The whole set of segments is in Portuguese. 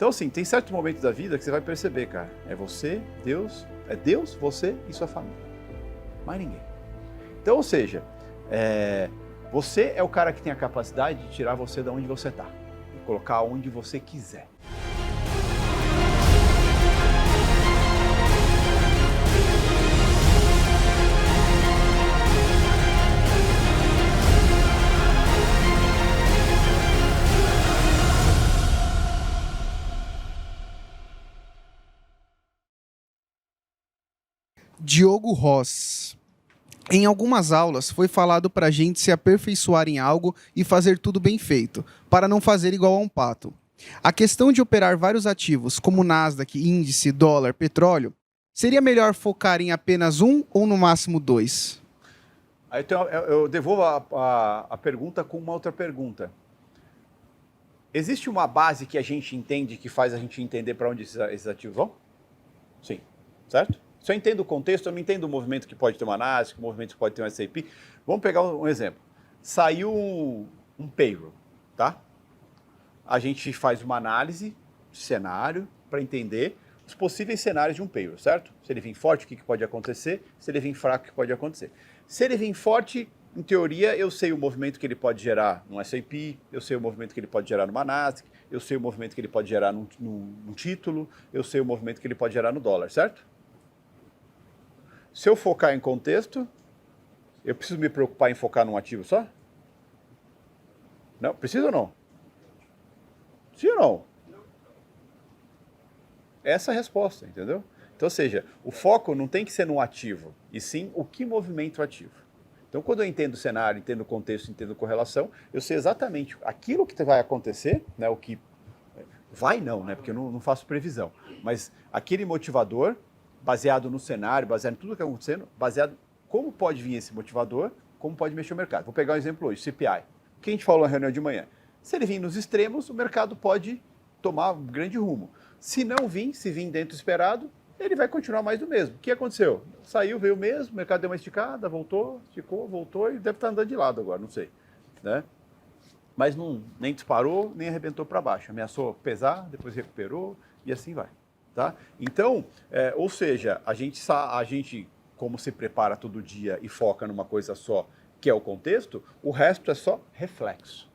Então, assim, tem certos momentos da vida que você vai perceber, cara, é Deus, você e sua família. Mais ninguém. Então, ou seja, você é o cara que tem a capacidade de tirar você de onde você está e colocar onde você quiser. Diogo Ross. Em algumas aulas foi falado para a gente se aperfeiçoar em algo e fazer tudo bem feito, para não fazer igual a um pato. A questão de operar vários ativos, como Nasdaq, índice, dólar, petróleo, seria melhor focar em apenas um ou no máximo dois? Aí eu devolvo a pergunta com uma outra pergunta. Existe uma base que a gente entende, que faz a gente entender para onde esses ativos vão? Sim, certo? Se eu entendo o contexto, eu não entendo o movimento que pode ter uma Nasdaq, o movimento que pode ter um S&P. Vamos pegar um exemplo. Saiu um payroll, tá? A gente faz uma análise de cenário para entender os possíveis cenários de um payroll, certo? Se ele vir forte, o que pode acontecer? Se ele vir fraco, o que pode acontecer? Se ele vir forte, em teoria, eu sei o movimento que ele pode gerar no S&P, eu sei o movimento que ele pode gerar numa Nasdaq, eu sei o movimento que ele pode gerar num título, eu sei o movimento que ele pode gerar no dólar, certo? Se eu focar em contexto, eu preciso me preocupar em focar num ativo só? Não? Precisa ou não? Sim ou não? Essa é a resposta, entendeu? Então, ou seja, o foco não tem que ser no ativo, e sim o que movimenta o ativo. Então, quando eu entendo o cenário, entendo o contexto, entendo correlação, eu sei exatamente aquilo que vai acontecer, né, o que vai não, né, porque eu não faço previsão, mas aquele motivador, baseado no cenário, baseado em tudo que está acontecendo, baseado em como pode vir esse motivador, como pode mexer o mercado. Vou pegar um exemplo hoje, CPI. O que a gente falou na reunião de manhã? Se ele vir nos extremos, o mercado pode tomar um grande rumo. Se não vir, se vir dentro do esperado, ele vai continuar mais do mesmo. O que aconteceu? Saiu, veio mesmo, o mercado deu uma esticada, voltou, esticou, voltou e deve estar andando de lado agora, não sei. Né? Mas nem disparou, nem arrebentou para baixo. Ameaçou pesar, depois recuperou e assim vai. Tá? Então, ou seja, a gente, como se prepara todo dia e foca numa coisa só, que é o contexto, o resto é só reflexo.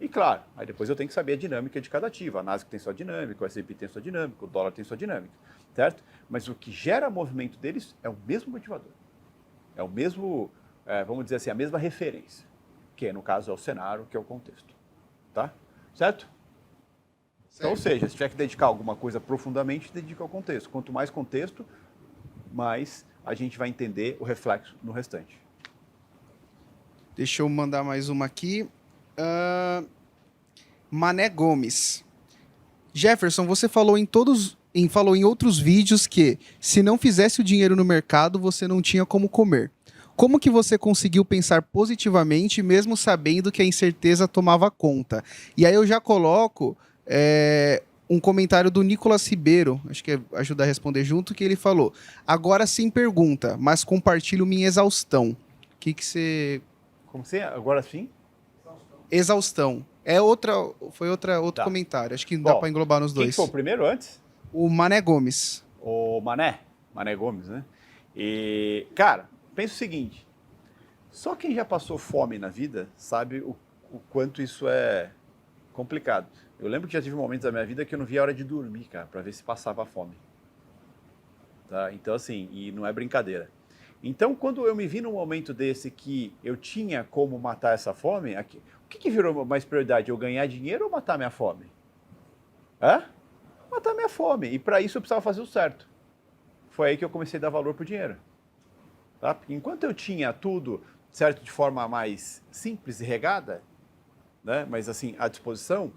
E claro, aí depois eu tenho que saber a dinâmica de cada ativo. A Nasdaq tem sua dinâmica, o S&P tem sua dinâmica, o dólar tem sua dinâmica, certo? Mas o que gera movimento deles é o mesmo motivador. É o mesmo, vamos dizer assim, a mesma referência, que no caso é o cenário, que é o contexto. Tá? Certo? Então, ou seja, se tiver que dedicar alguma coisa profundamente, dedica ao contexto. Quanto mais contexto, mais a gente vai entender o reflexo no restante. Deixa eu mandar mais uma aqui. Mané Gomes. Jefferson, você falou em outros vídeos que se não fizesse o dinheiro no mercado, você não tinha como comer. Como que você conseguiu pensar positivamente, mesmo sabendo que a incerteza tomava conta? E aí eu já coloco um comentário do Nicolas Ribeiro, acho que ajuda a responder junto, que ele falou: agora sim pergunta, mas compartilho minha exaustão. O que você... Como assim? Agora sim? Exaustão. Foi outro comentário. Acho que dá para englobar nos dois. Quem foi o primeiro antes? O Mané Gomes. O Mané Gomes, né? E, cara, pensa o seguinte, só quem já passou fome na vida sabe o quanto isso é complicado. Eu lembro que já tive momentos da minha vida que eu não via a hora de dormir, cara, para ver se passava fome. Tá? Então, assim, e não é brincadeira. Então, quando eu me vi num momento desse que eu tinha como matar essa fome, o que virou mais prioridade? Eu ganhar dinheiro ou matar minha fome? Matar minha fome. E para isso eu precisava fazer o certo. Foi aí que eu comecei a dar valor pro dinheiro. Tá? Porque enquanto eu tinha tudo certo de forma mais simples e regada, né, mas assim, à disposição,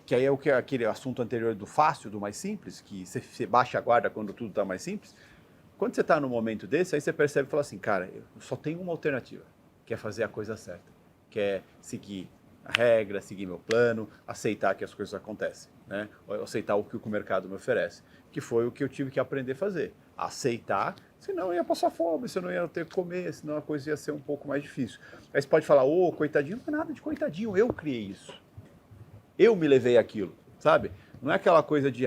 que aí é aquele assunto anterior do fácil, do mais simples, que você baixa a guarda quando tudo está mais simples. Quando você está num momento desse, aí você percebe e fala assim, cara, eu só tenho uma alternativa, que é fazer a coisa certa, que é seguir a regra, seguir meu plano, aceitar que as coisas acontecem, né? Aceitar o que o mercado me oferece, que foi o que eu tive que aprender a fazer. Aceitar, senão eu ia passar fome, senão eu ia ter que comer, senão a coisa ia ser um pouco mais difícil. Aí você pode falar, coitadinho, não é nada de coitadinho, eu criei isso. Eu me levei aquilo. sabe? Não é aquela coisa de,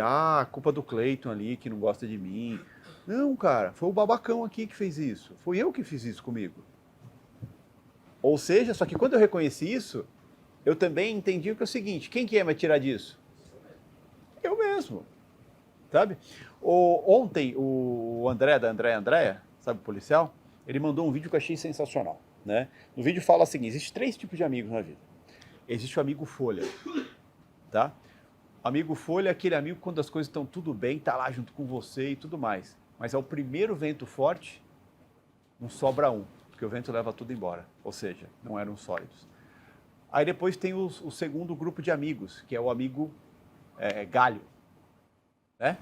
culpa do Cleiton ali que não gosta de mim. Não, cara, foi o babacão aqui que fez isso. Foi eu que fiz isso comigo. Ou seja, só que quando eu reconheci isso, eu também entendi o que é o seguinte, quem que ia me tirar disso? Eu mesmo, sabe? Ontem, o André, da Andréia, sabe, o policial, ele mandou um vídeo que eu achei sensacional, né? No vídeo fala assim, existe 3 tipos de amigos na vida. Existe o amigo folha, tá? Amigo folha é aquele amigo quando as coisas estão tudo bem, tá lá junto com você e tudo mais. Mas ao primeiro vento forte, não sobra um, porque o vento leva tudo embora. Ou seja, não eram sólidos. Aí depois tem o segundo grupo de amigos, que é o amigo galho, né?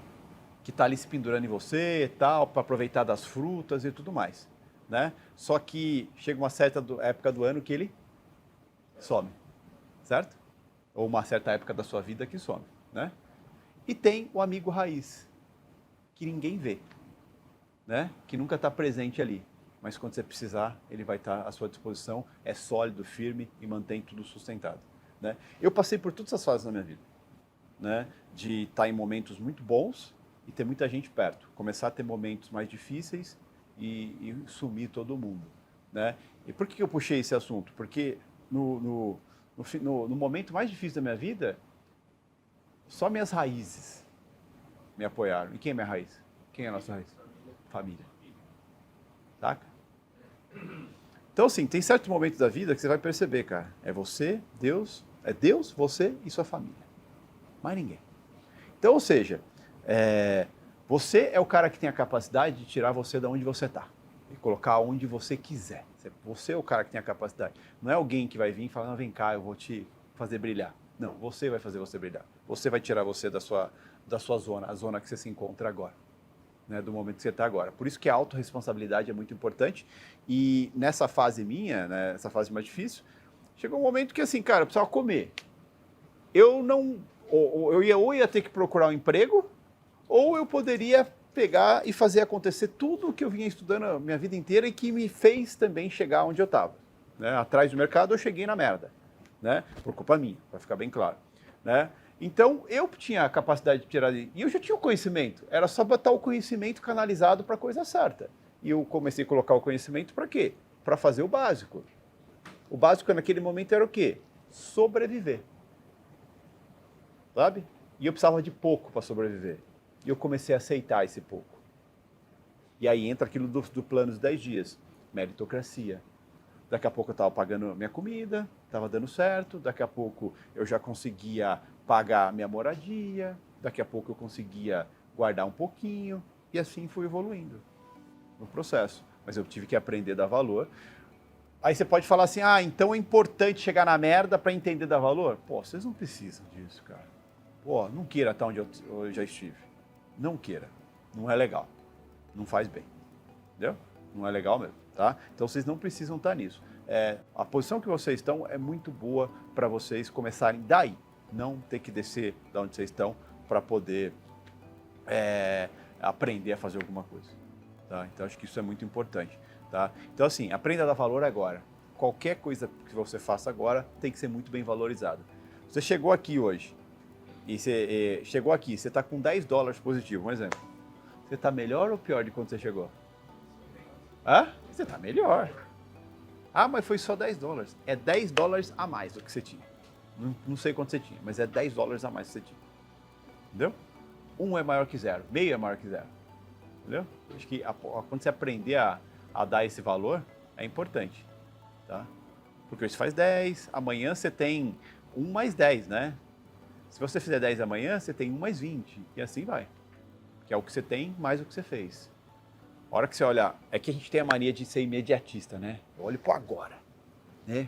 Que tá ali se pendurando em você e tal, para aproveitar das frutas e tudo mais, né? Só que chega uma certa época do ano que ele some, certo? Ou uma certa época da sua vida que some, né? E tem o amigo raiz, que ninguém vê, né? Que nunca está presente ali, mas quando você precisar, ele vai estar à sua disposição, é sólido, firme e mantém tudo sustentado, né? Eu passei por todas essas fases na minha vida, né? De estar em momentos muito bons e ter muita gente perto, começar a ter momentos mais difíceis e sumir todo mundo, né? E por que eu puxei esse assunto? Porque no momento mais difícil da minha vida, só minhas raízes me apoiaram. E quem é minha raiz? Quem é a nossa raiz? Família. Saca? Então, assim, tem certos momentos da vida que você vai perceber, cara. É você, Deus, você e sua família. Mais ninguém. Então, ou seja, você é o cara que tem a capacidade de tirar você de onde você está e colocar onde você quiser. Você é o cara que tem a capacidade. Não é alguém que vai vir e falar, não, vem cá, eu vou te fazer brilhar. Não, você vai fazer você brilhar. Você vai tirar você da sua zona, a zona que você se encontra agora, né, do momento que você está agora. Por isso que a autorresponsabilidade é muito importante. E nessa fase minha, né, essa fase mais difícil, chegou um momento que assim, cara, eu precisava comer. Eu não... ou ia ter que procurar um emprego, ou eu poderia pegar e fazer acontecer tudo o que eu vinha estudando a minha vida inteira e que me fez também chegar onde eu estava, né? Atrás do mercado eu cheguei na merda, né? Por culpa minha, para ficar bem claro, né? Então eu tinha a capacidade de tirar e eu já tinha o conhecimento, era só botar o conhecimento canalizado para a coisa certa. E eu comecei a colocar o conhecimento para quê? Para fazer o básico. O básico naquele momento era o quê? Sobreviver. Sabe? E eu precisava de pouco para sobreviver. E eu comecei a aceitar esse pouco. E aí entra aquilo do plano dos 10 dias. Meritocracia. Daqui a pouco eu estava pagando minha comida, estava dando certo. Daqui a pouco eu já conseguia pagar minha moradia. Daqui a pouco eu conseguia guardar um pouquinho. E assim fui evoluindo no processo. Mas eu tive que aprender a dar valor. Aí você pode falar assim, então é importante chegar na merda para entender dar valor? Pô, vocês não precisam disso, cara. Pô, não queira estar onde eu já estive. Não queira. Não é legal. Não faz bem. Entendeu? Não é legal mesmo, tá? Então vocês não precisam estar nisso. A posição que vocês estão é muito boa para vocês começarem daí. Não ter que descer da onde vocês estão para poder aprender a fazer alguma coisa. Tá? Então acho que isso é muito importante. Tá? Então assim, aprenda a dar valor agora. Qualquer coisa que você faça agora tem que ser muito bem valorizada. Você chegou aqui hoje. E você chegou aqui, você está com $10 positivo, um exemplo. Você está melhor ou pior de quando você chegou? Você está melhor. Mas foi só $10. É $10 a mais do que você tinha. Não sei quanto você tinha, mas é $10 a mais que você tinha. Entendeu? 1 é maior que 0, meio é maior que 0. Entendeu? Acho que quando você aprender a dar esse valor, é importante. Tá? Porque hoje você faz 10, amanhã você tem 1 mais 10, né? Se você fizer 10 amanhã, você tem 1 mais 20. E assim vai. Que é o que você tem mais o que você fez. A hora que você olhar... É que a gente tem a mania de ser imediatista, né? Eu olho pro agora. Né?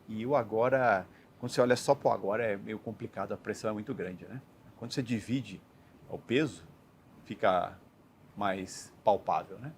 E o agora... Quando você olha só pro agora, é meio complicado. A pressão é muito grande, né? Quando você divide o peso, fica mais palpável, né?